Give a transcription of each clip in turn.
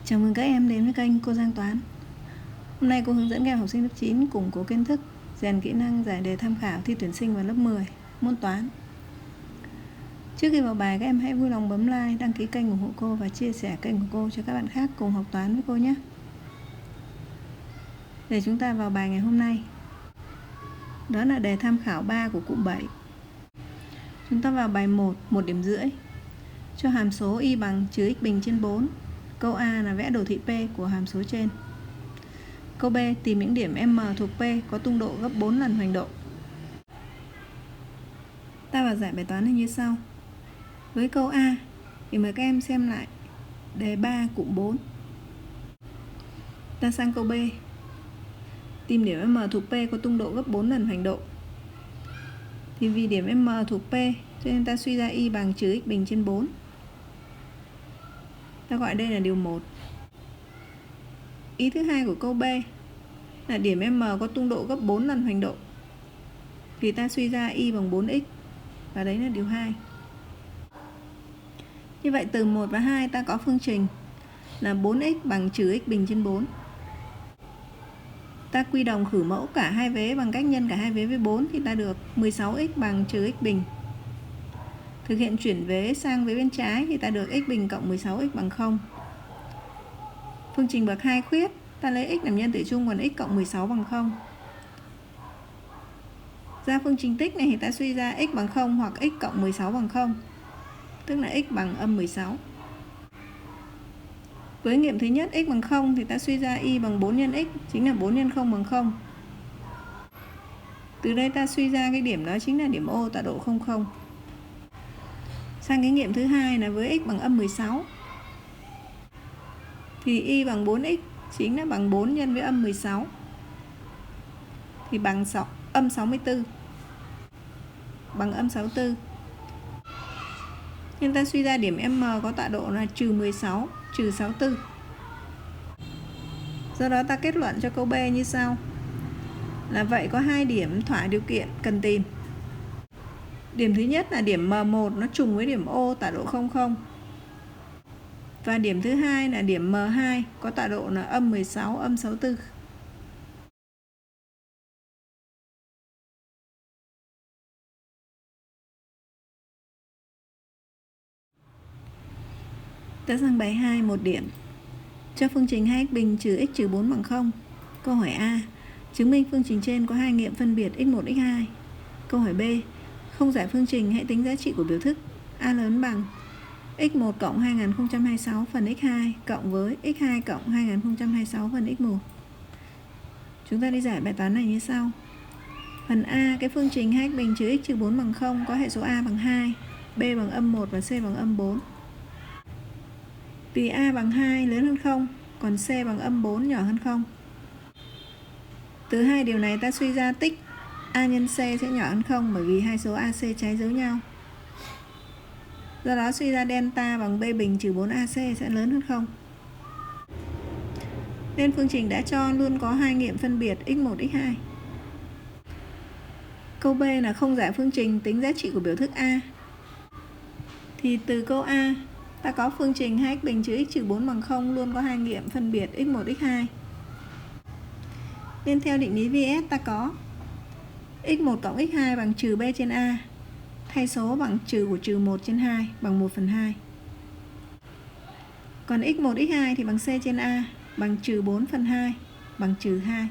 Chào mừng các em đến với kênh Cô Giang Toán. Hôm nay cô hướng dẫn các em học sinh lớp 9 củng cố kiến thức, rèn kỹ năng giải đề tham khảo thi tuyển sinh vào lớp 10 môn toán. Trước khi vào bài, các em hãy vui lòng bấm like, đăng ký kênh ủng hộ cô và chia sẻ kênh của cô cho các bạn khác cùng học toán với cô nhé. Để chúng ta vào bài ngày hôm nay. Đó là đề tham khảo 3 của cụm 7. Chúng ta vào bài 1, 1,5 điểm. Cho hàm số y bằng trừ x bình trên 4. Câu A là vẽ đồ thị P của hàm số trên. Câu B tìm những điểm M thuộc P có tung độ gấp 4 lần hoành độ. Ta vào giải bài toán này như sau. Với câu A thì mời các em xem lại đề 3 cụm 4. Ta sang câu B. Tìm điểm M thuộc P có tung độ gấp 4 lần hoành độ. Thì vì điểm M thuộc P cho nên ta suy ra y bằng trừ x bình trên 4. Ta gọi đây là điều 1. Ý thứ hai của câu B là điểm M có tung độ gấp 4 lần hoành độ. Thì ta suy ra y bằng 4x. Và đấy là điều 2. Như vậy từ 1 và 2 ta có phương trình là 4x bằng trừ x bình trên 4. Ta quy đồng khử mẫu cả hai vế bằng cách nhân cả hai vế với 4 thì ta được 16x bằng trừ x bình. Thực hiện chuyển vế sang vế bên trái thì ta được x bình cộng 16x bằng 0. Phương trình bậc 2 khuyết, ta lấy x làm nhân tử chung còn x cộng 16 bằng 0. Ra phương trình tích này thì ta suy ra x bằng 0 hoặc x cộng 16 bằng 0. Tức là x bằng âm 16. Với nghiệm thứ nhất x bằng 0 thì ta suy ra y bằng 4 nhân x, chính là 4 nhân 0 bằng 0. Từ đây ta suy ra cái điểm đó chính là điểm O tọa độ 00. Sang cái nghiệm thứ hai là với x bằng âm 16. Thì y bằng 4x chính là bằng 4 nhân với âm 16. Thì bằng âm 64. Bằng âm 64. Nên ta suy ra điểm M có tọa độ là trừ 16, trừ 64. Do đó ta kết luận cho câu B như sau. Là vậy có 2 điểm thỏa điều kiện cần tìm. Điểm thứ nhất là điểm M1 nó trùng với điểm O tọa độ 00. Và điểm thứ hai là điểm M2 có tọa độ là âm 16, âm 64. Ta sang bài 2, 1 điểm. Cho phương trình 2x bình trừ x trừ 4 bằng 0. Câu hỏi A. Chứng minh phương trình trên có hai nghiệm phân biệt x1, x2. Câu hỏi B. Không giải phương trình, hãy tính giá trị của biểu thức A lớn bằng x1 cộng 2026 phần x2 cộng với x2 cộng 2026 phần x1. Chúng ta đi giải bài toán này như sau. Phần A, cái phương trình 2x bình trừ x trừ 4 bằng 0 có hệ số A bằng 2, B bằng âm 1 và C bằng âm 4. Vì A bằng 2 lớn hơn 0, còn C bằng âm 4 nhỏ hơn 0. Từ hai điều này ta suy ra tích A nhân C sẽ nhỏ hơn 0 bởi vì hai số AC trái dấu nhau. Do đó suy ra delta bằng B bình trừ 4AC sẽ lớn hơn 0. Nên phương trình đã cho luôn có hai nghiệm phân biệt x1, x2. Câu B là không giải phương trình, tính giá trị của biểu thức A. Thì từ câu A ta có phương trình 2x bình trừ x trừ 4 bằng 0 luôn có hai nghiệm phân biệt x1, x2. Nên theo định lý VS ta có x1 cộng x2 bằng trừ B trên A. Thay số bằng trừ của trừ 1 trên 2 bằng 1/2. Còn x1, x2 thì bằng C trên A bằng trừ 4/2 bằng trừ 2.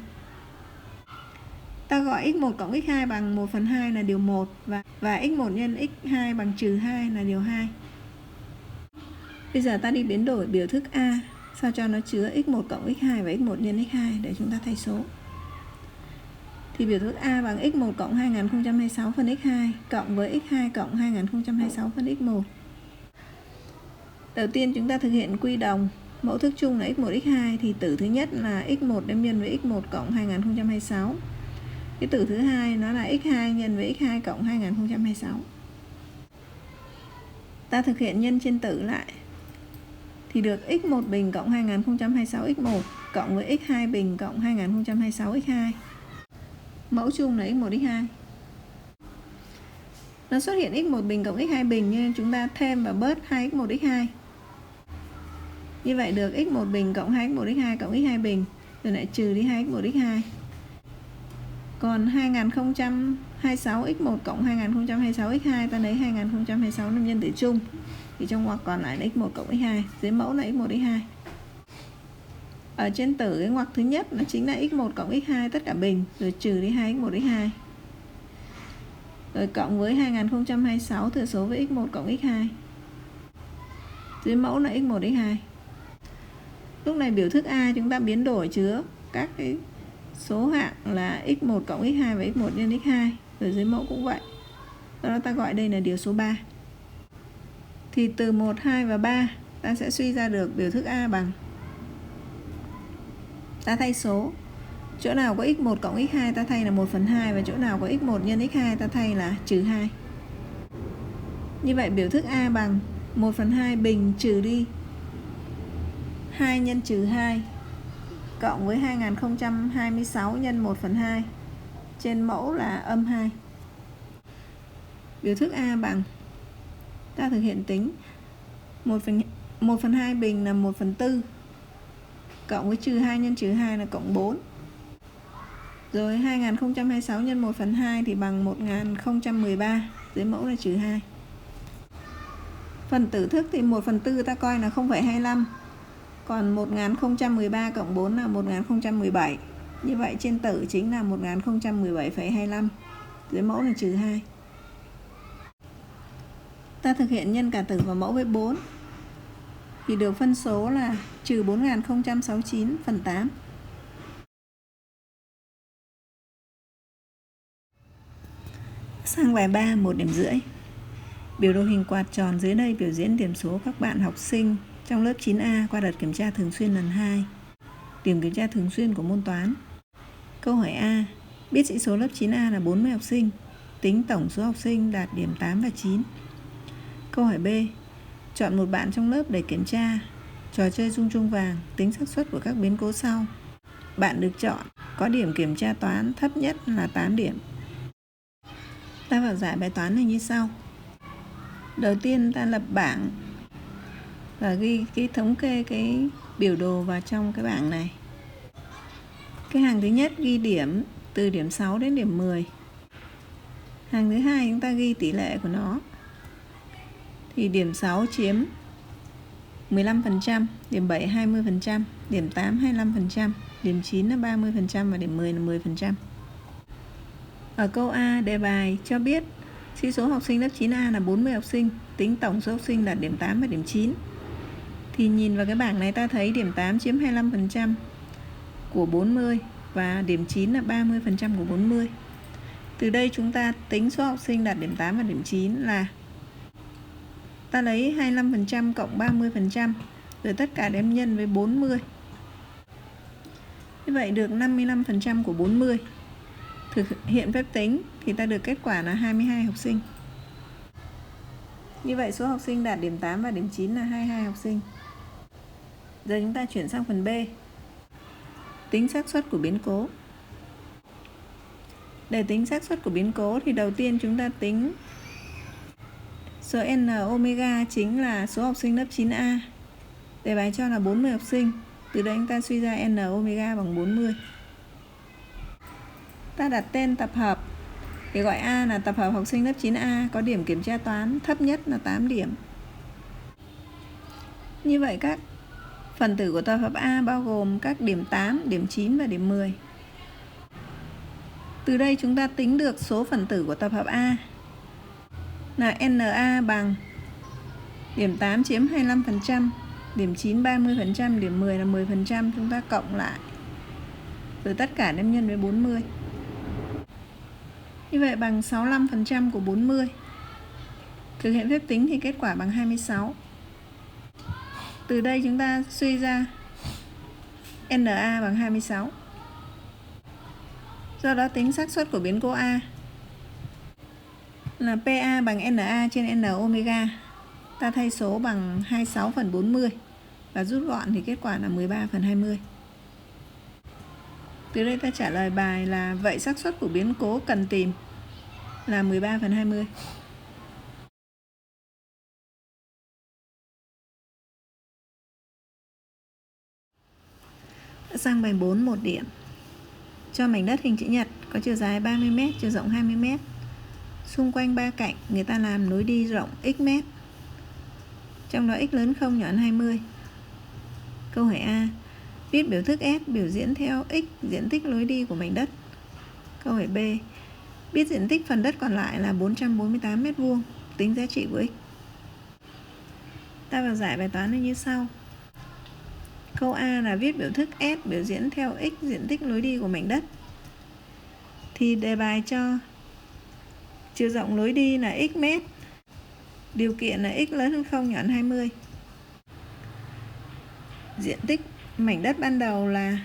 Ta gọi x1 cộng x2 bằng 1/2 là điều 1 và x1 nhân x2 bằng trừ 2 là điều 2. Bây giờ ta đi biến đổi biểu thức A sao cho nó chứa x1 cộng x2 và x1 nhân x2 để chúng ta thay số. Thì biểu thức A bằng x1 cộng 2026 phần x2 cộng với x2 cộng 2026 phần x1. Đầu tiên chúng ta thực hiện quy đồng mẫu thức chung là x1, x2 thì tử thứ nhất là x1 đem nhân với x1 cộng 2026. Cái tử thứ hai nó là x2 nhân với x2 cộng 2026. Ta thực hiện nhân trên tử lại. Thì được x1 bình cộng 2026 x1 cộng với x2 bình cộng 2026 x2. Mẫu chung là x1, x2. Nó xuất hiện x1 bình cộng x2 bình nên chúng ta thêm và bớt 2x1, x2. Như vậy được x1 bình cộng 2x1 x2 cộng x2 bình, rồi lại trừ đi 2x1 x2. Còn 2026 x1 cộng 2026 x2, ta lấy 2026 làm nhân tử chung. Thì trong ngoặc còn lại là x1 cộng x2, dưới mẫu là x1 x2. Ở trên tử cái ngoặc thứ nhất nó chính là x1 cộng x2 tất cả bình, rồi trừ đi 2x1 x2. Rồi cộng với 2026 thừa số với x1 cộng x2. Dưới mẫu là x1 x2. Lúc này biểu thức A chúng ta biến đổi chứa các cái số hạng là x1 cộng x2 và x1 nhân x2. Rồi dưới mẫu cũng vậy. Do đó ta gọi đây là điều số 3. Thì từ 1, 2 và 3 ta sẽ suy ra được biểu thức A bằng, ta thay số. Chỗ nào có x1 cộng x2 ta thay là 1/2, và chỗ nào có x1 nhân x2 ta thay là trừ 2. Như vậy biểu thức A bằng 1/2 bình trừ đi 2 nhân trừ 2 cộng với 2026 nhân 1/2 trên mẫu là âm 2. Biểu thức A bằng, ta thực hiện tính 1/2 bình là 1/4 cộng với trừ 2 nhân trừ 2 là cộng 4. Rồi 2026 nhân 1/2 thì bằng 1013, dưới mẫu là trừ 2. Phần tử thức thì 1/4 ta coi là 0,25. Còn 1013 cộng 4 là 1017. Như vậy trên tử chính là 1017,25, dưới mẫu là trừ 2. Ta thực hiện nhân cả tử và mẫu với 4 thì được phân số là trừ 4069/8. Sang bài 3, 1,5 điểm. Biểu đồ hình quạt tròn dưới đây biểu diễn điểm số các bạn học sinh trong lớp 9A qua đợt kiểm tra thường xuyên lần 2. Điểm kiểm tra thường xuyên của môn toán. Câu hỏi A. Biết sĩ số lớp 9A là 40 học sinh. Tính tổng số học sinh đạt điểm 8 và 9. Câu hỏi B. Chọn một bạn trong lớp để kiểm tra trò chơi rung chuông vàng, tính xác suất của các biến cố sau. Bạn được chọn có điểm kiểm tra toán thấp nhất là 8 điểm. Ta vào giải bài toán này như sau. Đầu tiên ta lập bảng và ghi cái thống kê cái biểu đồ vào trong cái bảng này. Cái hàng thứ nhất ghi điểm từ điểm 6 đến điểm 10. Hàng thứ hai chúng ta ghi tỷ lệ của nó. Thì điểm 6 chiếm 15%, điểm 7 20%, điểm 8 25%, điểm 9 là 30% và điểm 10 là 10%. Ở câu A, đề bài cho biết sĩ số học sinh lớp 9A là 40 học sinh, tính tổng số học sinh đạt điểm 8 và điểm 9. Thì nhìn vào cái bảng này ta thấy điểm 8 chiếm 25% của 40 và điểm 9 là 30% của 40. Từ đây chúng ta tính số học sinh đạt điểm 8 và điểm 9 là ta lấy 25% cộng 30%, rồi tất cả đem nhân với 40. Như vậy được 55% của 40. Thực hiện phép tính thì ta được kết quả là 22 học sinh. Như vậy số học sinh đạt điểm 8 và điểm 9 là 22 học sinh. Giờ chúng ta chuyển sang phần B. Tính xác suất của biến cố. Để tính xác suất của biến cố thì đầu tiên chúng ta tính số n omega chính là số học sinh lớp 9A. Đề bài cho là 40 học sinh. Từ đây chúng ta suy ra n omega bằng 40. Ta đặt tên tập hợp thì gọi A là tập hợp học sinh lớp 9A có điểm kiểm tra toán thấp nhất là 8 điểm. Như vậy các phần tử của tập hợp A bao gồm các điểm 8, điểm 9 và điểm 10. Từ đây chúng ta tính được số phần tử của tập hợp A là NA bằng điểm 8 chiếm 25%, điểm 9 30%, điểm 10 là 10%, chúng ta cộng lại. Rồi tất cả đem nhân với 40. Như vậy bằng 65% của 40. Thực hiện phép tính thì kết quả bằng 26. Từ đây chúng ta suy ra NA bằng 26. Do đó tính xác suất của biến cố A là PA bằng NA trên N omega. Ta thay số bằng 26/40 và rút gọn thì kết quả là 13/20. Từ đây ta trả lời bài là vậy xác suất của biến cố cần tìm là 13/20. Sang bài 4 1 điểm. Cho mảnh đất hình chữ nhật có chiều dài 30m, chiều rộng 20m. Xung quanh ba cạnh người ta làm lối đi rộng x mét. Trong đó x lớn 0 nhỏ hơn 20. Câu hỏi A. Viết biểu thức S biểu diễn theo x diện tích lối đi của mảnh đất. Câu hỏi B. Biết diện tích phần đất còn lại là 448m², tính giá trị của x. Ta vào giải bài toán như sau. Câu A là viết biểu thức S biểu diễn theo x diện tích lối đi của mảnh đất. Thì đề bài cho chiều rộng lối đi là x mét. Điều kiện là x lớn hơn 0 nhỏ hơn 20. Diện tích mảnh đất ban đầu là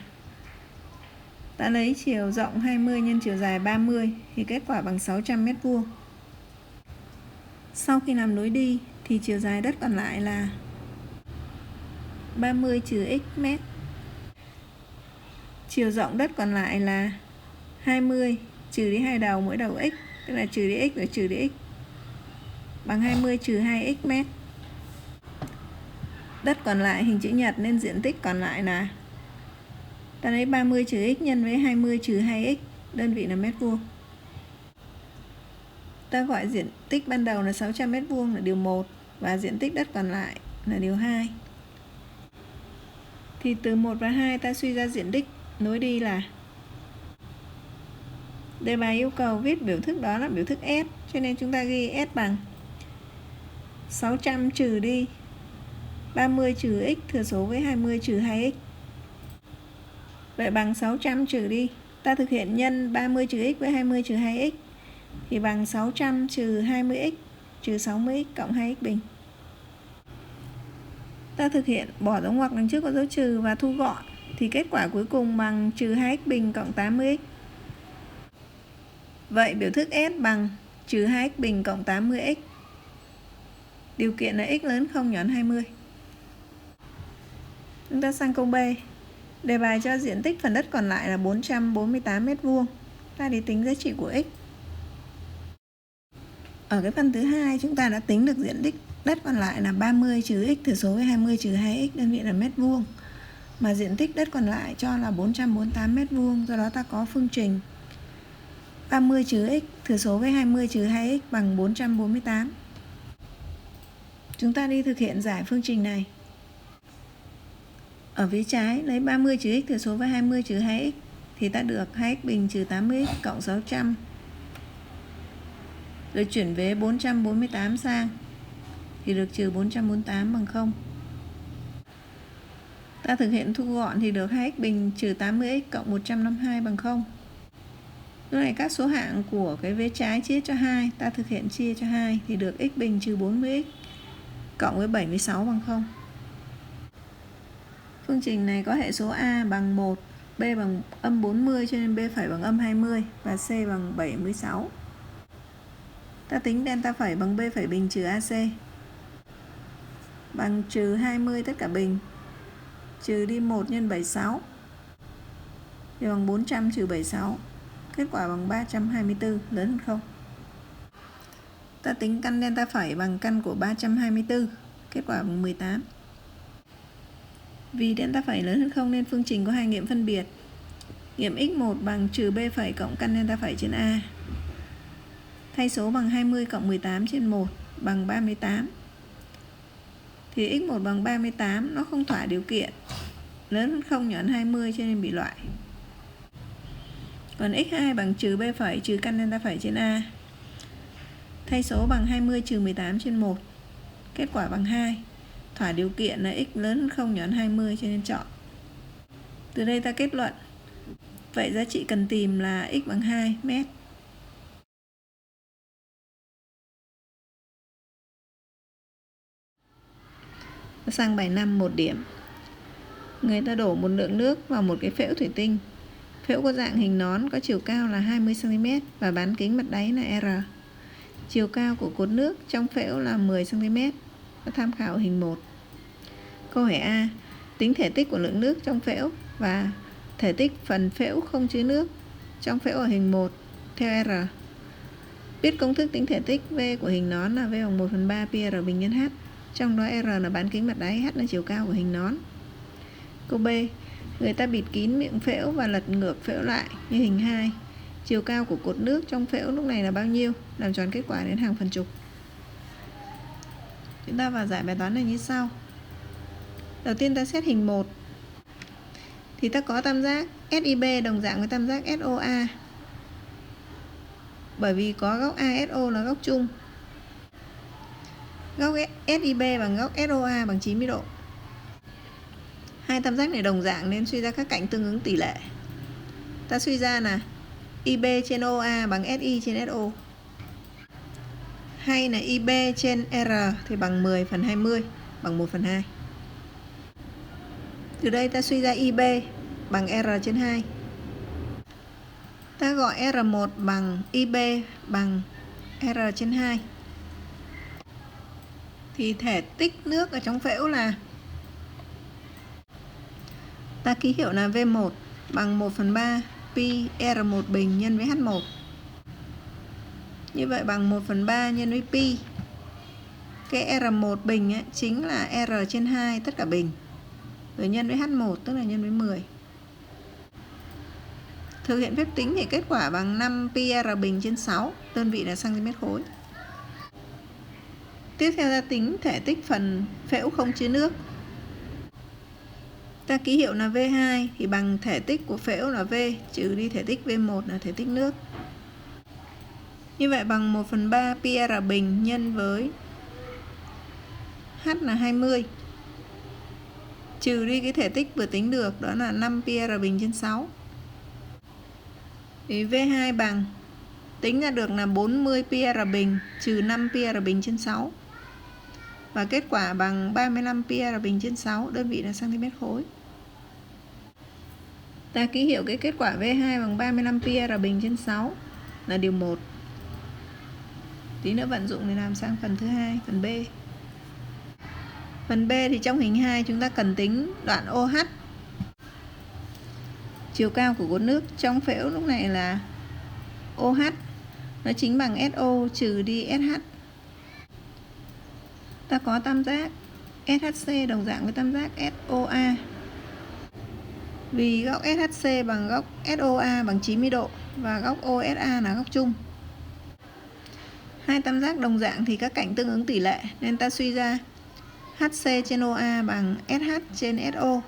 ta lấy chiều rộng 20 nhân chiều dài 30 thì kết quả bằng 600m². Sau khi làm lối đi thì chiều dài đất còn lại là 30 trừ x mét. Chiều rộng đất còn lại là 20 trừ đi hai đầu, mỗi đầu x, tức là trừ đi x và trừ đi x, bằng 20 trừ 2x mét. Đất còn lại hình chữ nhật nên diện tích còn lại là ta lấy 30 trừ x nhân với 20 trừ 2x, đơn vị là mét vuông. Ta gọi diện tích ban đầu là 600m² là điều 1 và diện tích đất còn lại là điều 2. Thì từ 1 và 2 ta suy ra diện tích nối đi là, đề bài yêu cầu viết biểu thức đó là biểu thức S, cho nên chúng ta ghi S bằng 600 trừ đi 30 trừ x thừa số với 20 trừ 2x. Vậy bằng 600 trừ đi, ta thực hiện nhân 30 trừ x với 20 trừ 2x thì bằng 600 trừ 20x trừ 60x cộng 2x bình. Ta thực hiện bỏ dấu ngoặc đằng trước có dấu trừ và thu gọn thì kết quả cuối cùng bằng trừ 2x bình cộng 80x. Vậy biểu thức S bằng trừ 2x bình cộng 80x. Điều kiện là x lớn 0 nhỏ hơn 20. Chúng ta sang câu B. Đề bài cho diện tích phần đất còn lại là 448m². Ta đi tính giá trị của x. Ở cái phần thứ hai chúng ta đã tính được diện tích đất còn lại là 30 trừ x thừa số với 20 trừ 2x, đơn vị là mét vuông. Mà diện tích đất còn lại cho là 448m², do đó ta có phương trình 30 trừ x thừa số với 20 trừ 2x bằng 448. Chúng ta đi thực hiện giải phương trình này. Ở phía trái lấy 30 trừ x thừa số với 20 trừ 2x thì ta được 2x bình trừ 80x cộng 600. Rồi chuyển về 448 sang thì được trừ 448 bằng 0. Ta thực hiện thu gọn thì được 2x bình trừ 80x cộng 152 bằng 0. Lúc này các số hạng của cái vế trái chia cho 2, ta thực hiện chia cho 2 thì được x bình trừ 40x cộng với 76 bằng 0. Phương trình này có hệ số A bằng 1, B bằng âm 40 cho nên B phẩy bằng âm 20 và C bằng 76. Ta tính delta phẩy bằng B phẩy bình trừ AC bằng trừ 20 tất cả bình trừ đi 1 nhân 76 thì bằng 400 trừ 76. Kết quả bằng 324, lớn hơn 0. Ta tính căn delta phẩy bằng căn của 324, kết quả bằng 18. Vì delta phẩy lớn hơn 0 nên phương trình có hai nghiệm phân biệt. Nghiệm x1 bằng trừ b phẩy cộng căn delta phẩy trên A. Thay số bằng 20 cộng 18 trên 1 bằng 38. Thì x1 bằng 38 nó không thỏa điều kiện lớn hơn 0 nhỏ hơn 20 cho nên bị loại. Còn x2 bằng trừ b phẩy trừ căn delta phẩy trên A. Thay số bằng 20 trừ 18 trên 1. Kết quả bằng 2. Thỏa điều kiện là x lớn hơn 0 nhỏ hơn 20 cho nên chọn. Từ đây ta kết luận. Vậy giá trị cần tìm là x bằng 2 mét. Sang bài 5 1 điểm. Người ta đổ một lượng nước vào một cái phễu thủy tinh. Phễu có dạng hình nón, có chiều cao là 20 cm và bán kính mặt đáy là R. Chiều cao của cột nước trong phễu là 10 cm. Tham khảo hình 1. Câu hỏi A. Tính thể tích của lượng nước trong phễu và thể tích phần phễu không chứa nước trong phễu ở hình 1 theo R. Biết công thức tính thể tích V của hình nón là V bằng 1/3 pi R bình nhân H. Trong đó R là bán kính mặt đáy, H là chiều cao của hình nón. Câu B. Người ta bịt kín miệng phễu và lật ngược phễu lại như hình 2. Chiều cao của cột nước trong phễu lúc này là bao nhiêu? Làm tròn kết quả đến hàng phần chục. Chúng ta vào giải bài toán này như sau. Đầu tiên ta xét hình 1. Thì ta có tam giác SIB đồng dạng với tam giác SOA. Bởi vì có góc ASO là góc chung. Góc SIB bằng góc SOA bằng 90 độ. Hai tam giác này đồng dạng nên suy ra các cạnh tương ứng tỷ lệ. Ta suy ra là IB trên OA bằng SI trên SO. Hay là IB trên R thì bằng 10/20 bằng 1/2. Từ đây ta suy ra IB bằng R trên 2. Ta gọi R1 bằng IB bằng R trên 2. Thì thể tích nước ở trong phễu là, ta ký hiệu là V1 bằng 1/3 pi R1 bình nhân với H1. Như vậy bằng 1/3 nhân với pi. Cái R1 bình ấy, chính là R trên 2 tất cả bình. Rồi nhân với H1 tức là nhân với 10. Thực hiện phép tính thì kết quả bằng 5 pi R bình trên 6, đơn vị là cm khối. Tiếp theo ta tính thể tích phần phễu không chứa nước. Ta ký hiệu là V2 thì bằng thể tích của phễu là V trừ đi thể tích V1 là thể tích nước. Như vậy bằng 1/3 pi R bình nhân với H là 20. Trừ đi cái thể tích vừa tính được đó là 5 pi R bình trên 6. Thì V2 bằng, tính ra được là 40 pi R bình trừ 5 pi R bình trên 6. Và kết quả bằng 35 pi R bình trên 6, đơn vị là cm khối. Ta ký hiệu cái kết quả V2 bằng 35 pi R bình trên 6 là điều 1. Tí nữa vận dụng để làm sang phần thứ hai, phần B. Phần B thì trong hình 2 chúng ta cần tính đoạn OH. Chiều cao của cột nước trong phễu lúc này là OH, nó chính bằng SO trừ đi SH. Ta có tam giác SHC đồng dạng với tam giác SOA. Vì góc SHC bằng góc SOA bằng 90 độ và góc OSA là góc chung. Hai tam giác đồng dạng thì các cạnh tương ứng tỷ lệ nên ta suy ra HC trên OA bằng SH trên SO.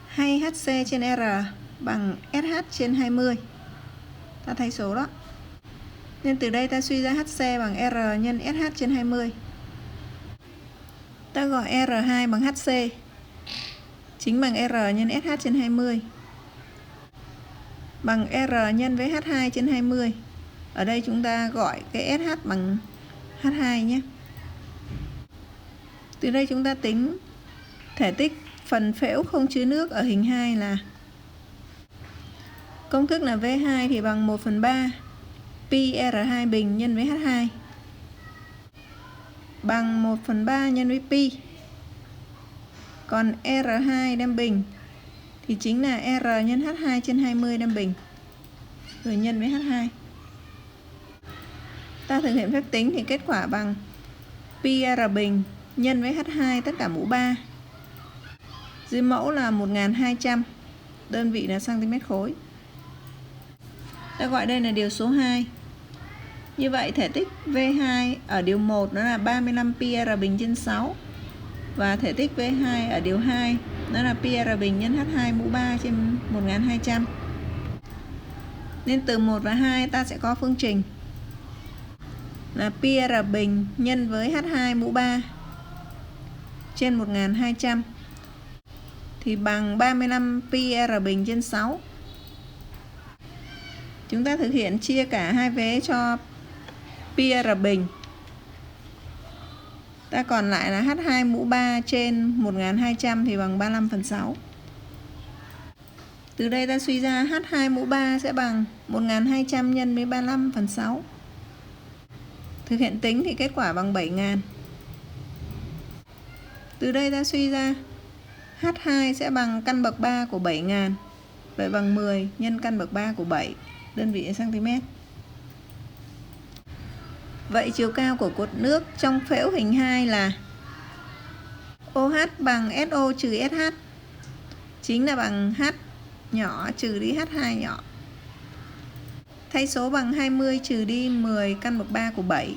Hay HC trên R bằng SH trên 20. Ta thay số đó. Nên từ đây ta suy ra HC bằng R nhân SH trên 20. Ta gọi R2 bằng HC chính bằng R nhân SH trên 20 bằng R nhân với H2 trên 20. Ở đây chúng ta gọi cái SH bằng H2 nhé. Từ đây chúng ta tính thể tích phần phễu không chứa nước ở hình 2 là, công thức là V2 thì bằng 1/3 pi R2 bình nhân với H2 bằng 1/3 nhân với pi. Còn R2 đem bình thì chính là R nhân H2 trên 20 đem bình rồi nhân với H2. Ta thực hiện phép tính thì kết quả bằng pi R bình nhân với H2 tất cả mũ 3. Dưới mẫu là 1200, đơn vị là cm khối. Ta gọi đây là điều số 2. Như vậy thể tích V2 ở điều 1 nó là 35 pi R bình trên 6. Và thể tích V2 ở điều 2 nó là pi R bình nhân H2 mũ 3 trên 1200. Nên từ 1 và 2 ta sẽ có phương trình là pi R bình nhân với H2 mũ 3 trên 1200 thì bằng 35 pi R bình trên 6. Chúng ta thực hiện chia cả hai vế cho pi R bình. Ta còn lại là H2 mũ 3 trên 1200 thì bằng 35/6. Từ đây ta suy ra H2 mũ 3 sẽ bằng 1200 nhân với 35/6. Thực hiện tính thì kết quả bằng 7000. Từ đây ta suy ra H2 sẽ bằng căn bậc 3 của 7000. Vậy bằng 10 nhân căn bậc 3 của 7, đơn vị cm. Vậy chiều cao của cột nước trong phễu hình 2 là OH bằng SO trừ SH. chính là bằng h nhỏ trừ đi h2 nhỏ. Thay số bằng 20 trừ đi 10 căn bậc 3 của 7.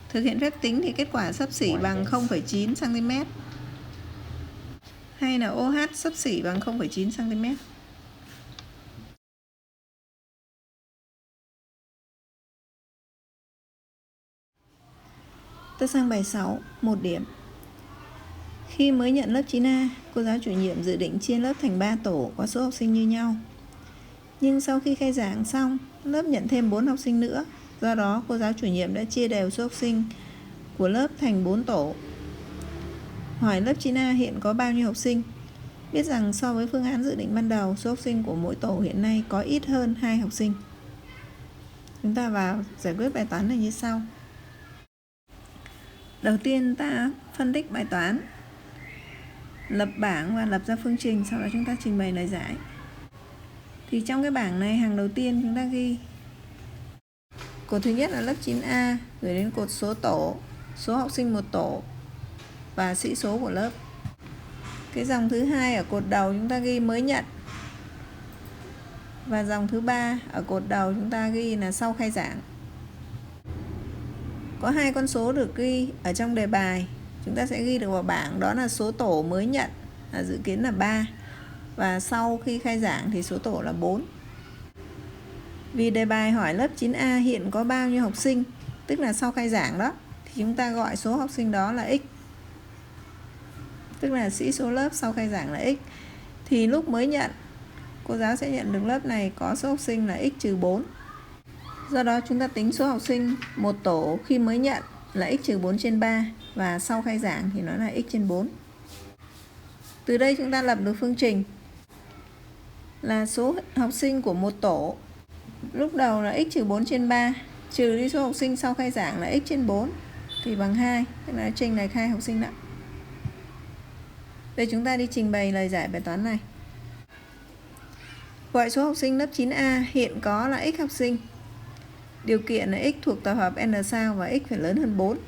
Thực hiện phép tính thì kết quả xấp xỉ bằng 0,9 cm. Hay là OH xấp xỉ bằng 0,9 cm. Ta sang bài 6, 1 điểm. Khi mới nhận lớp 9A, cô giáo chủ nhiệm dự định chia lớp thành 3 tổ có số học sinh như nhau. Nhưng sau khi khai giảng xong, lớp nhận thêm 4 học sinh nữa. Do đó, cô giáo chủ nhiệm đã chia đều số học sinh của lớp thành 4 tổ. Hỏi lớp 9A hiện có bao nhiêu học sinh? Biết rằng so với phương án dự định ban đầu, số học sinh của mỗi tổ hiện nay có ít hơn 2 học sinh. Chúng ta vào giải quyết bài toán này như sau. Đầu tiên ta phân tích bài toán, lập bảng và lập ra phương trình, sau đó chúng ta trình bày lời giải. Thì trong cái bảng này, hàng đầu tiên chúng ta ghi cột thứ nhất là lớp 9A gửi đến cột số tổ, số học sinh một tổ và sĩ số của lớp. Cái dòng thứ hai ở cột đầu chúng ta ghi mới nhận. Và dòng thứ ba ở cột đầu chúng ta ghi là sau khai giảng. Có 2 con số được ghi ở trong đề bài, chúng ta sẽ ghi được vào bảng, đó là số tổ mới nhận là dự kiến là 3 và sau khi khai giảng thì số tổ là 4. Vì đề bài hỏi lớp 9A hiện có bao nhiêu học sinh, tức là sau khai giảng đó, thì chúng ta gọi số học sinh đó là x, tức là sĩ số lớp sau khai giảng là x. Thì lúc mới nhận, cô giáo sẽ nhận được lớp này có số học sinh là x trừ 4. Do đó chúng ta tính số học sinh một tổ khi mới nhận là x trừ 4 trên 3 và sau khai giảng thì nó là x trên 4. Từ đây chúng ta lập được phương trình là số học sinh của một tổ lúc đầu là x trừ 4 trên 3 trừ đi số học sinh sau khai giảng là x trên 4 thì bằng 2, tức là chênh lệch 2 học sinh đó. Đây chúng ta đi trình bày lời giải bài toán này. Gọi số học sinh lớp 9A hiện có là x học sinh. Điều kiện là x thuộc tập hợp n sao và x phải lớn hơn 4.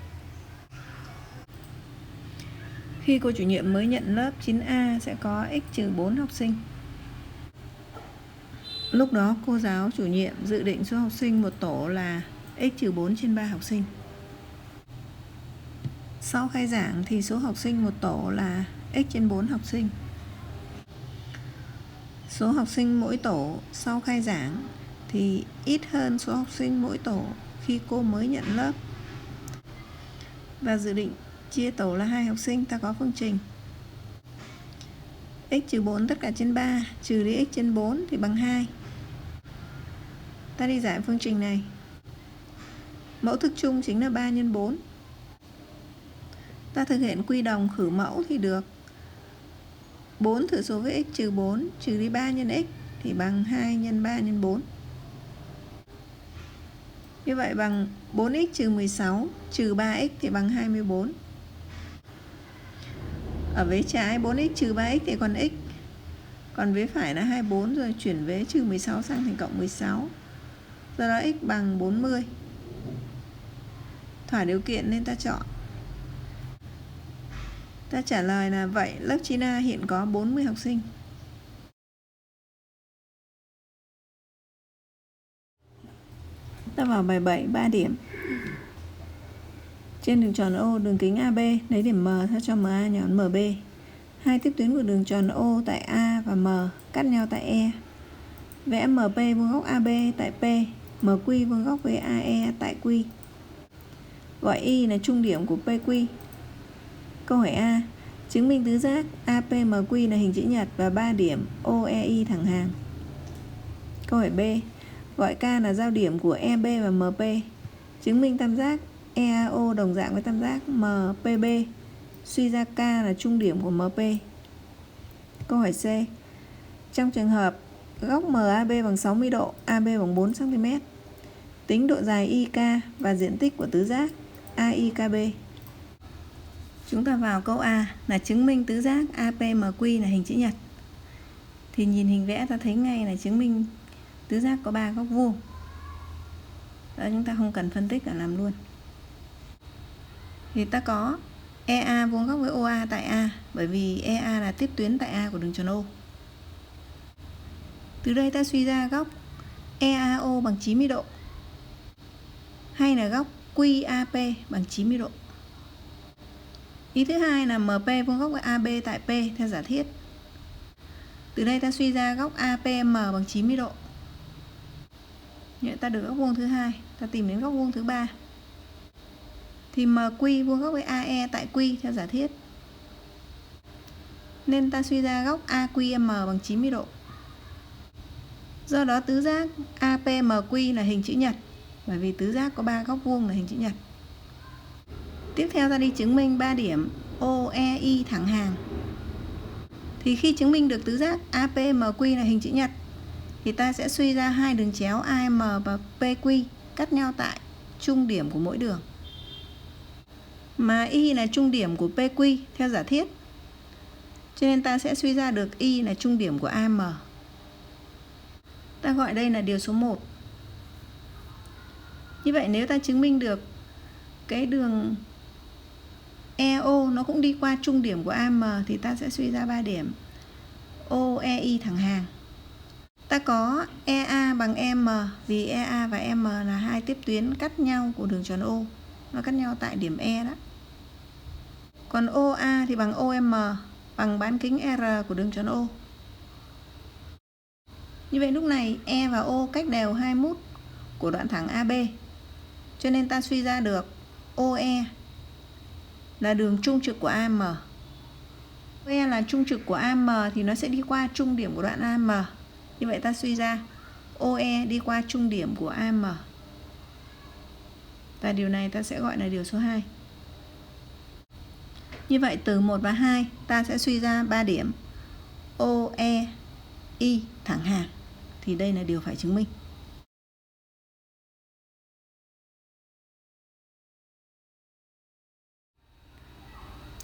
Khi cô chủ nhiệm mới nhận lớp 9A sẽ có x trừ 4 học sinh. Lúc đó cô giáo chủ nhiệm dự định số học sinh một tổ là x trừ 4 trên 3 học sinh. Sau khai giảng thì số học sinh một tổ là x trên 4 học sinh. Số học sinh mỗi tổ sau khai giảng thì ít hơn số học sinh mỗi tổ khi cô mới nhận lớp. Và dự định chia tổ là 2 học sinh, ta có phương trình x trừ 4 tất cả trên 3 trừ đi x trên 4 thì bằng 2. Ta đi giải phương trình này. Mẫu thức chung chính là 3 x 4. Ta thực hiện quy đồng khử mẫu thì được 4 thử số với x trừ 4 trừ đi 3 x thì bằng 2 x 3 x 4. Như vậy bằng 4x trừ 16 trừ 3x thì bằng 24. Ở vế trái 4x trừ 3x thì còn x. Còn vế phải là 24 rồi chuyển vế trừ 16 sang thành cộng 16. Do đó x bằng 40. Thỏa điều kiện nên ta chọn. Ta trả lời là vậy lớp 9A hiện có 40 học sinh. Ta vào bài 7, 3 điểm. Trên đường tròn O, đường kính AB lấy điểm M sao cho MA nhỏ hơn MB. Hai tiếp tuyến của đường tròn O tại A và M cắt nhau tại E. Vẽ MP vuông góc AB tại P, MQ vuông góc với AE tại Q. Gọi Y là trung điểm của PQ. Câu hỏi A. Chứng minh tứ giác APMQ là hình chữ nhật và 3 điểm OEI thẳng hàng. Câu hỏi B. Gọi K là giao điểm của EB và MP. Chứng minh tam giác EAO đồng dạng với tam giác MPB. Suy ra K là trung điểm của MP. Câu hỏi C. Trong trường hợp góc MAB bằng 60 độ, AB bằng 4 cm. Tính độ dài IK và diện tích của tứ giác AIKB. Chúng ta vào câu A là chứng minh tứ giác APMQ là hình chữ nhật. Thì nhìn hình vẽ ta thấy ngay là chứng minh tứ giác có 3 góc vuông. Đó, chúng ta không cần phân tích cả làm luôn. Thì ta có EA vuông góc với OA tại A, bởi bởi vì EA là tiếp tuyến tại A của đường tròn O. Từ đây ta suy ra góc EAO bằng 90 độ hay là góc QAP bằng 90 độ. Ý thứ hai là MP vuông góc với AB tại P theo giả thiết. Từ đây ta suy ra góc APM bằng 90 độ. Vậy ta được góc vuông thứ hai, ta tìm đến góc vuông thứ ba. Thì MQ vuông góc với AE tại Q theo giả thiết. Nên ta suy ra góc AQM bằng 90 độ. Do đó tứ giác APMQ là hình chữ nhật, bởi vì tứ giác có 3 góc vuông là hình chữ nhật. Tiếp theo ta đi chứng minh 3 điểm OEI thẳng hàng. Thì khi chứng minh được tứ giác APMQ là hình chữ nhật thì ta sẽ suy ra hai đường chéo AM và PQ cắt nhau tại trung điểm của mỗi đường. Mà Y là trung điểm của PQ theo giả thiết, cho nên ta sẽ suy ra được Y là trung điểm của AM. Ta gọi đây là điều số 1. Như vậy nếu ta chứng minh được cái đường EO nó cũng đi qua trung điểm của AM thì ta sẽ suy ra 3 điểm OEI thẳng hàng. Ta có EA bằng M vì EA và M là hai tiếp tuyến cắt nhau của đường tròn O. Nó cắt nhau tại điểm E đó. Còn OA thì bằng OM bằng bán kính R của đường tròn O. Như vậy lúc này E và O cách đều 2 mút của đoạn thẳng AB. Cho nên ta suy ra được OE là đường trung trực của AM. OE là trung trực của AM thì nó sẽ đi qua trung điểm của đoạn AM. Như vậy ta suy ra OE đi qua trung điểm của AM. Và điều này ta sẽ gọi là điều số 2. Như vậy từ 1 và 2 ta sẽ suy ra 3 điểm OEI thẳng hàng. Thì đây là điều phải chứng minh.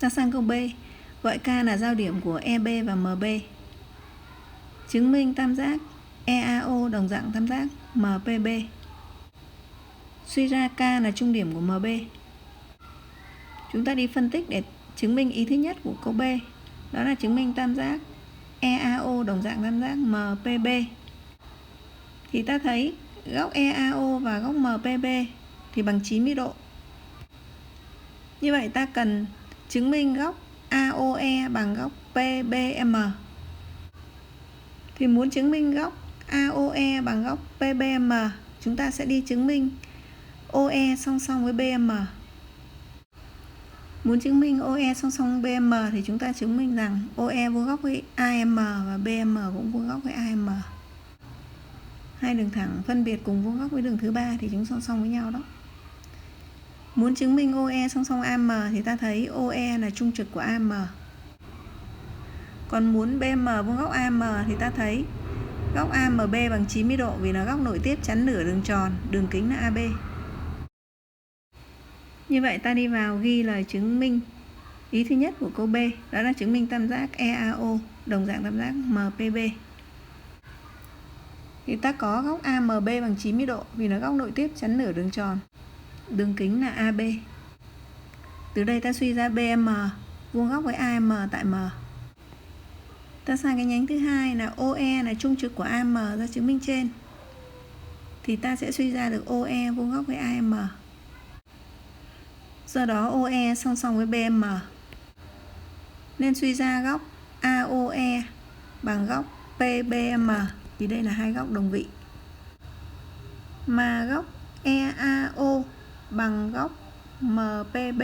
Ta sang câu B. Gọi K là giao điểm của EB và MB. Chứng minh tam giác EAO đồng dạng tam giác MPB. Suy ra K là trung điểm của MB. Chúng ta đi phân tích để chứng minh ý thứ nhất của câu B. Đó là chứng minh tam giác EAO đồng dạng tam giác MPB. Thì ta thấy góc EAO và góc MPB thì bằng 90 độ. Như vậy ta cần chứng minh góc AOE bằng góc PBM. Thì muốn chứng minh góc AOE bằng góc PBM, chúng ta sẽ đi chứng minh OE song song với BM. Muốn chứng minh OE song song với BM thì chúng ta chứng minh rằng OE vuông góc với AM và BM cũng vuông góc với AM. Hai đường thẳng phân biệt cùng vuông góc với đường thứ ba thì chúng song song với nhau đó. Muốn chứng minh OE song song AM thì ta thấy OE là trung trực của AM. Còn muốn BM vuông góc AM thì ta thấy góc AMB bằng 90 độ vì là góc nội tiếp chắn nửa đường tròn, đường kính là AB. Như vậy ta đi vào ghi lời chứng minh ý thứ nhất của câu B, đó là chứng minh tam giác EAO đồng dạng tam giác MPB. Thì ta có góc AMB bằng 90 độ vì là góc nội tiếp chắn nửa đường tròn, đường kính là AB. Từ đây ta suy ra BM vuông góc với AM tại M. Ta sang cái nhánh thứ hai là OE là trung trực của AM ra chứng minh trên. Thì ta sẽ suy ra được OE vuông góc với AM. Do đó OE song song với BM. Nên suy ra góc AOE bằng góc PBM vì đây là hai góc đồng vị. Mà góc EAO bằng góc MPB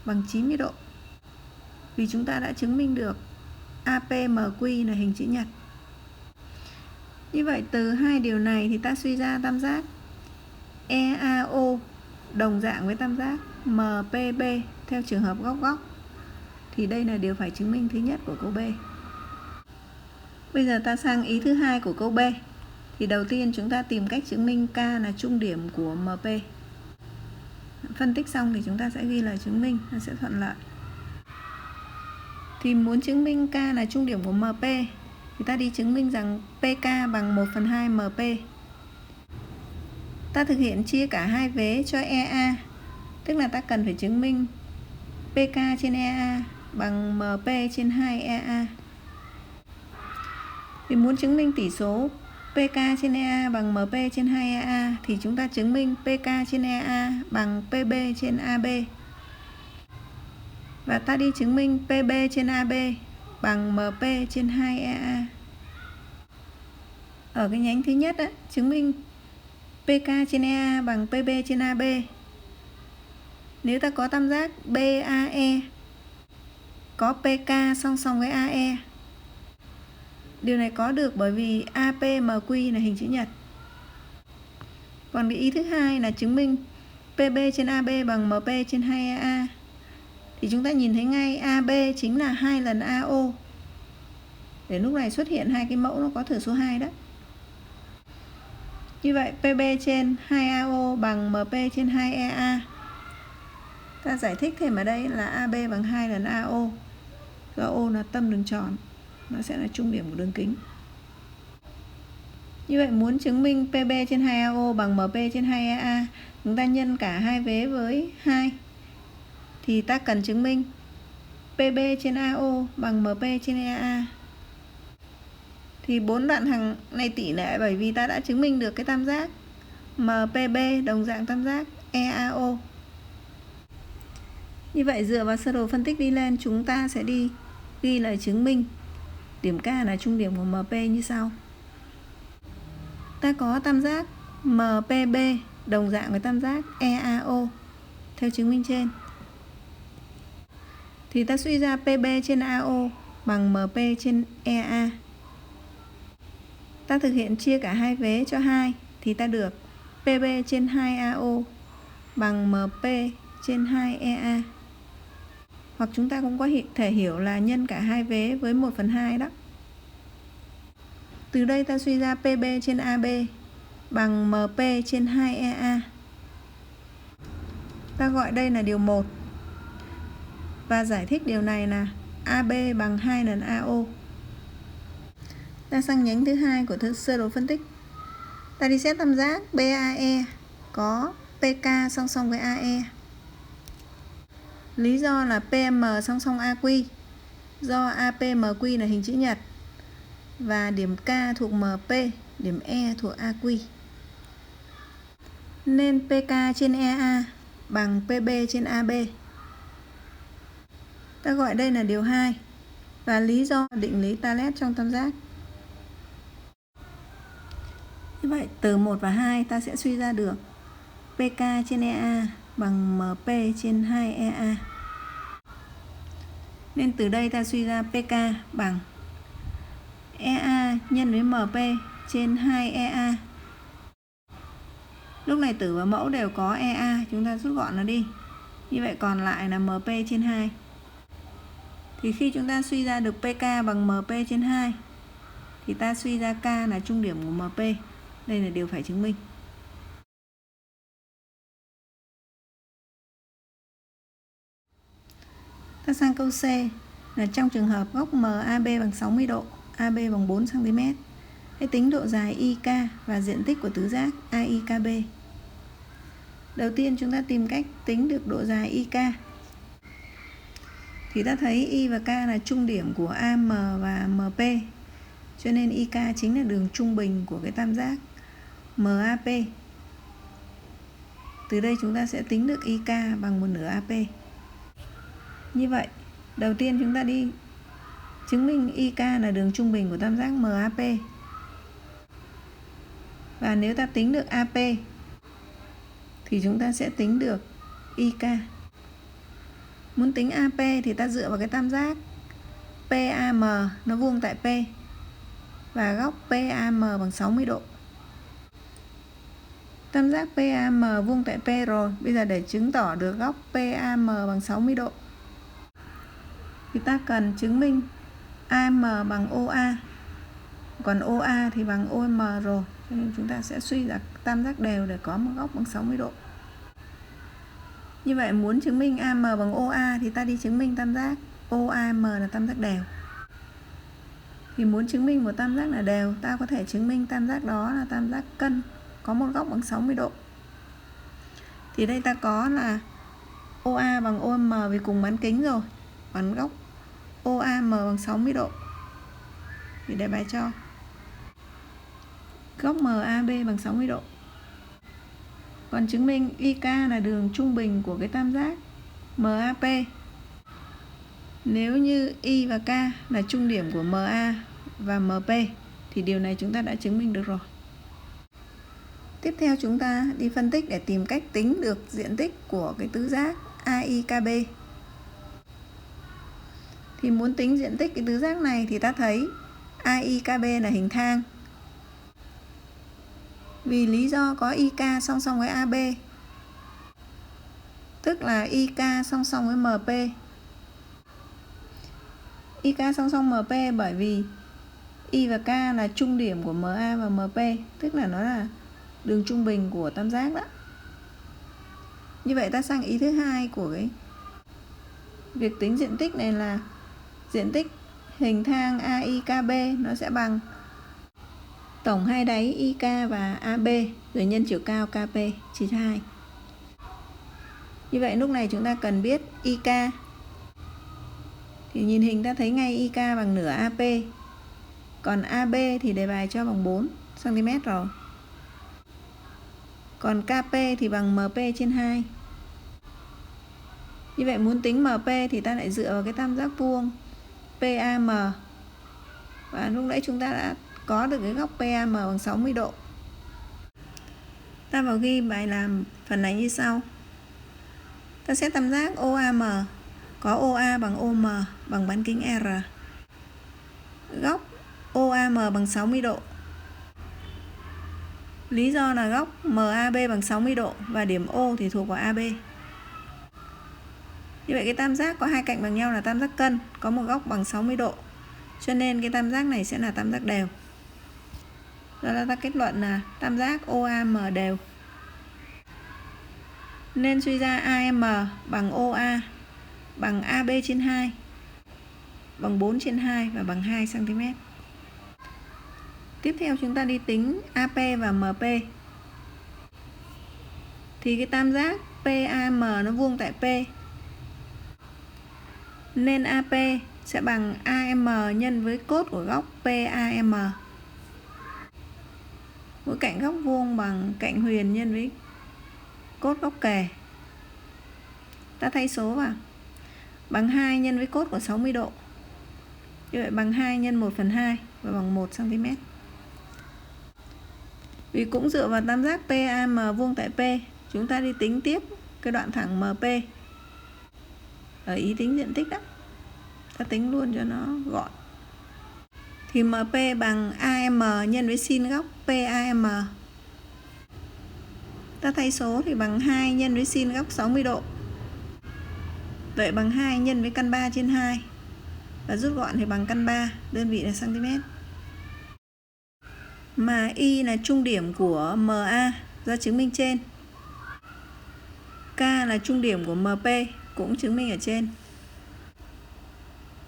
bằng 90 độ. Vì chúng ta đã chứng minh được APMQ là hình chữ nhật. Như vậy từ hai điều này thì ta suy ra tam giác EAO đồng dạng với tam giác MPB theo trường hợp góc góc. Thì đây là điều phải chứng minh thứ nhất của câu B. Bây giờ ta sang ý thứ hai của câu B. Thì đầu tiên chúng ta tìm cách chứng minh K là trung điểm của MP. Phân tích xong thì chúng ta sẽ ghi lời chứng minh, nó sẽ thuận lợi. Thì muốn chứng minh K là trung điểm của MP thì ta đi chứng minh rằng PK bằng 1/2 MP. Ta thực hiện chia cả hai vế cho EA, tức là ta cần phải chứng minh PK trên EA bằng MP trên 2EA. Thì muốn chứng minh tỷ số PK trên EA bằng MP trên 2EA thì chúng ta chứng minh PK trên EA bằng PB trên AB. Và ta đi chứng minh PB trên AB bằng MP trên 2EA. Ở cái nhánh thứ nhất chứng minh PK trên EA bằng PB trên AB. Nếu ta có tam giác BAE có PK song song với AE. Điều này có được bởi vì APMQ là hình chữ nhật. Còn cái ý thứ hai là chứng minh PB trên AB bằng MP trên 2EA. Thì chúng ta nhìn thấy ngay AB chính là 2 lần AO. Để lúc này xuất hiện hai cái mẫu nó có thừa số 2 đó. Như vậy PB trên 2AO bằng MP trên 2EA. Ta giải thích thêm ở đây là AB bằng 2 lần AO. Do O là tâm đường tròn, nó sẽ là trung điểm của đường kính. Như vậy muốn chứng minh PB trên 2AO bằng MP trên 2EA, chúng ta nhân cả hai vế với 2. Thì ta cần chứng minh PB trên AO bằng MP trên EA. Thì 4 đoạn hàng này tỷ lệ bởi vì ta đã chứng minh được cái tam giác MPB đồng dạng tam giác EAO. Như vậy dựa vào sơ đồ phân tích đi lên, chúng ta sẽ đi ghi lời chứng minh điểm K là trung điểm của MP như sau. Ta có tam giác MPB đồng dạng với tam giác EAO theo chứng minh trên. Thì ta suy ra PB trên AO bằng MP trên EA. Ta thực hiện chia cả hai vế cho 2 thì ta được PB trên 2AO bằng MP trên 2EA. Hoặc chúng ta cũng có thể hiểu là nhân cả hai vế với 1/2 đó. Từ đây ta suy ra PB trên AB bằng MP trên 2EA. Ta gọi đây là điều 1. Và giải thích điều này là AB bằng 2 lần AO. Ta sang nhánh thứ hai của sơ đồ phân tích. Ta đi xét tam giác BAE có PK song song với AE. Lý do là PM song song AQ. Do APMQ là hình chữ nhật và điểm K thuộc MP, điểm E thuộc AQ. Nên PK trên EA bằng PB trên AB. Ta gọi đây là điều 2 và lý do định lý Thales trong tam giác. Như vậy từ 1 và 2 ta sẽ suy ra được PK trên EA bằng MP trên 2EA. Nên từ đây ta suy ra PK bằng EA nhân với MP trên 2EA. Lúc này tử và mẫu đều có EA, chúng ta rút gọn nó đi. Như vậy còn lại là MP trên 2. Thì khi chúng ta suy ra được PK bằng MP trên 2 thì ta suy ra K là trung điểm của MP. Đây là điều phải chứng minh. Ta sang câu C là trong trường hợp góc MAB bằng 60 độ, AB bằng 4 cm. Hãy tính độ dài IK và diện tích của tứ giác AIKB. Đầu tiên chúng ta tìm cách tính được độ dài IK. Thì ta thấy I và K là trung điểm của AM và MP. Cho nên IK chính là đường trung bình của cái tam giác MAP. Từ đây chúng ta sẽ tính được IK bằng 1/2 AP. Như vậy, đầu tiên chúng ta đi chứng minh IK là đường trung bình của tam giác MAP. Và nếu ta tính được AP thì chúng ta sẽ tính được IK. Muốn tính AP thì ta dựa vào cái tam giác PAM nó vuông tại P và góc PAM bằng 60 độ. Tam giác PAM vuông tại P rồi, bây giờ để chứng tỏ được góc PAM bằng 60 độ thì ta cần chứng minh AM bằng OA. Còn OA thì bằng OM rồi, cho nên chúng ta sẽ suy ra tam giác đều để có một góc bằng 60 độ. Như vậy muốn chứng minh AM bằng OA thì ta đi chứng minh tam giác OAM là tam giác đều. Thì muốn chứng minh một tam giác là đều, ta có thể chứng minh tam giác đó là tam giác cân, có một góc bằng 60 độ. Thì đây ta có là OA bằng OM vì cùng bán kính rồi. Còn góc OAM bằng 60 độ thì đề bài cho góc MAB bằng 60 độ. Còn chứng minh IK là đường trung bình của cái tam giác MAP. Nếu như I và K là trung điểm của MA và MP thì điều này chúng ta đã chứng minh được rồi. Tiếp theo chúng ta đi phân tích để tìm cách tính được diện tích của cái tứ giác AIKB. Thì muốn tính diện tích cái tứ giác này thì ta thấy AIKB là hình thang. Vì lý do có IK song song với AB, tức là IK song song với MP. IK song song MP bởi vì I và K là trung điểm của MA và MP, tức là nó là đường trung bình của tam giác đó. Như vậy ta sang ý thứ hai của cái việc tính diện tích này là diện tích hình thang AIKB nó sẽ bằng tổng hai đáy IK và AB rồi nhân chiều cao KP chia cho 2. Như vậy lúc này chúng ta cần biết IK. Thì nhìn hình ta thấy ngay IK bằng nửa AP. Còn AB thì đề bài cho bằng 4 cm rồi. Còn KP thì bằng MP trên 2. Như vậy muốn tính MP thì ta lại dựa vào cái tam giác vuông PAM. Và lúc nãy chúng ta đã có được cái góc PAM bằng 60 độ. Ta vào ghi bài làm phần này như sau. Ta xét tam giác OAM có OA bằng OM bằng bán kính R. Góc OAM bằng 60 độ. Lý do là góc MAB bằng 60 độ và điểm O thì thuộc vào AB. Như vậy cái tam giác có hai cạnh bằng nhau là tam giác cân, có một góc bằng 60 độ. Cho nên cái tam giác này sẽ là tam giác đều. Do đó ta kết luận là tam giác OAM đều. Nên suy ra AM bằng OA bằng AB trên 2 bằng 4 trên 2 và bằng 2 cm. Tiếp theo chúng ta đi tính AP và MP. Thì cái tam giác PAM nó vuông tại P, nên AP sẽ bằng AM nhân với cốt của góc PAM. Mỗi cạnh góc vuông bằng cạnh huyền nhân với cốt góc kề. Ta thay số vào. Bằng 2 nhân với cốt của 60 độ. Như vậy bằng 2 nhân 1/2 và bằng 1 cm. Vì cũng dựa vào tam giác PAM vuông tại P, chúng ta đi tính tiếp cái đoạn thẳng MP. Ở ý tính diện tích đó. Ta tính luôn cho nó gọn. Thì MP bằng AM nhân với sin góc PAM. Ta thay số thì bằng 2 nhân với sin góc 60 độ. Vậy bằng 2 nhân với căn 3 trên 2. Và rút gọn thì bằng căn 3, đơn vị là cm. Mà Y là trung điểm của MA do chứng minh trên. K là trung điểm của MP cũng chứng minh ở trên.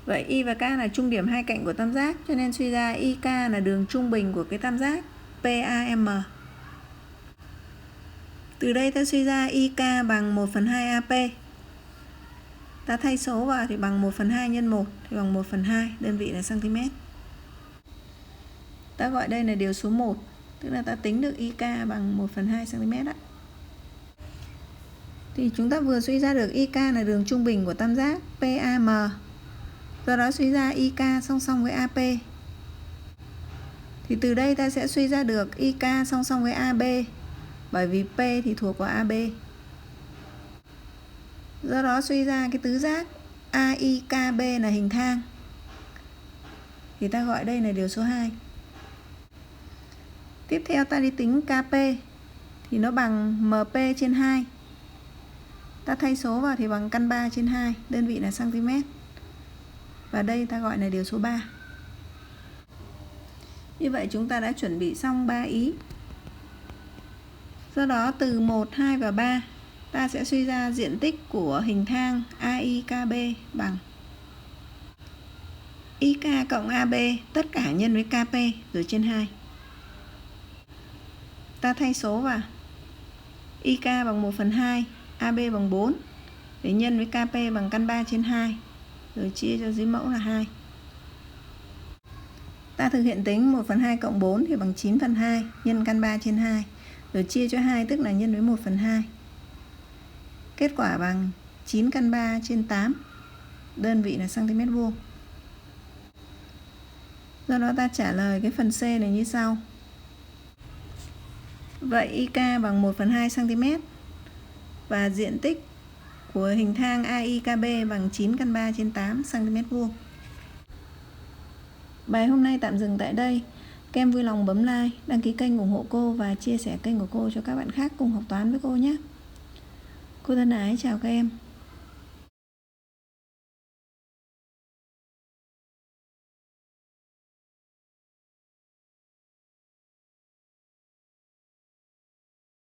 Vậy Y và K là trung điểm hai cạnh của tam giác, cho nên suy ra IK là đường trung bình của cái tam giác PAM. Từ đây ta suy ra IK bằng 1/2 AP. Ta thay số vào thì bằng 1/2 nhân 1 thì bằng 1/2, đơn vị là cm. Ta gọi đây là điều số 1, tức là ta tính được IK bằng 1/2 cm. Thì chúng ta vừa suy ra được IK là đường trung bình của tam giác PAM. Do đó suy ra IK song song với AP. Thì từ đây ta sẽ suy ra được IK song song với AB, bởi vì P thì thuộc vào AB. Do đó suy ra cái tứ giác AIKB là hình thang. Thì ta gọi đây là điều số 2. Tiếp theo ta đi tính KP. Thì nó bằng MP trên 2. Ta thay số vào thì bằng căn 3 trên 2, đơn vị là cm. Và đây ta gọi là điều số 3. Như vậy chúng ta đã chuẩn bị xong 3 ý. Do đó từ 1, 2 và 3 ta sẽ suy ra diện tích của hình thang AIKB bằng IK cộng AB tất cả nhân với KP rồi trên 2. Ta thay số vào. IK bằng 1/2, AB bằng 4 để nhân với KP bằng căn 3 trên 2 rồi chia cho dưới mẫu là 2. Ta thực hiện tính 1/2 cộng 4 thì bằng 9/2 nhân căn 3 trên 2, rồi chia cho 2 tức là nhân với 1/2. Kết quả bằng 9 căn 3 trên 8, đơn vị là cm vuông. Do đó ta trả lời cái phần C này như sau. Vậy IK bằng 1/2 cm và diện tích của hình thang AIKB bằng 9 căn 3 trên 8 cm vuông. Bài hôm nay tạm dừng tại đây. Các em vui lòng bấm like, đăng ký kênh ủng hộ cô và chia sẻ kênh của cô cho các bạn khác cùng học toán với cô nhé. Cô thân ái chào các em.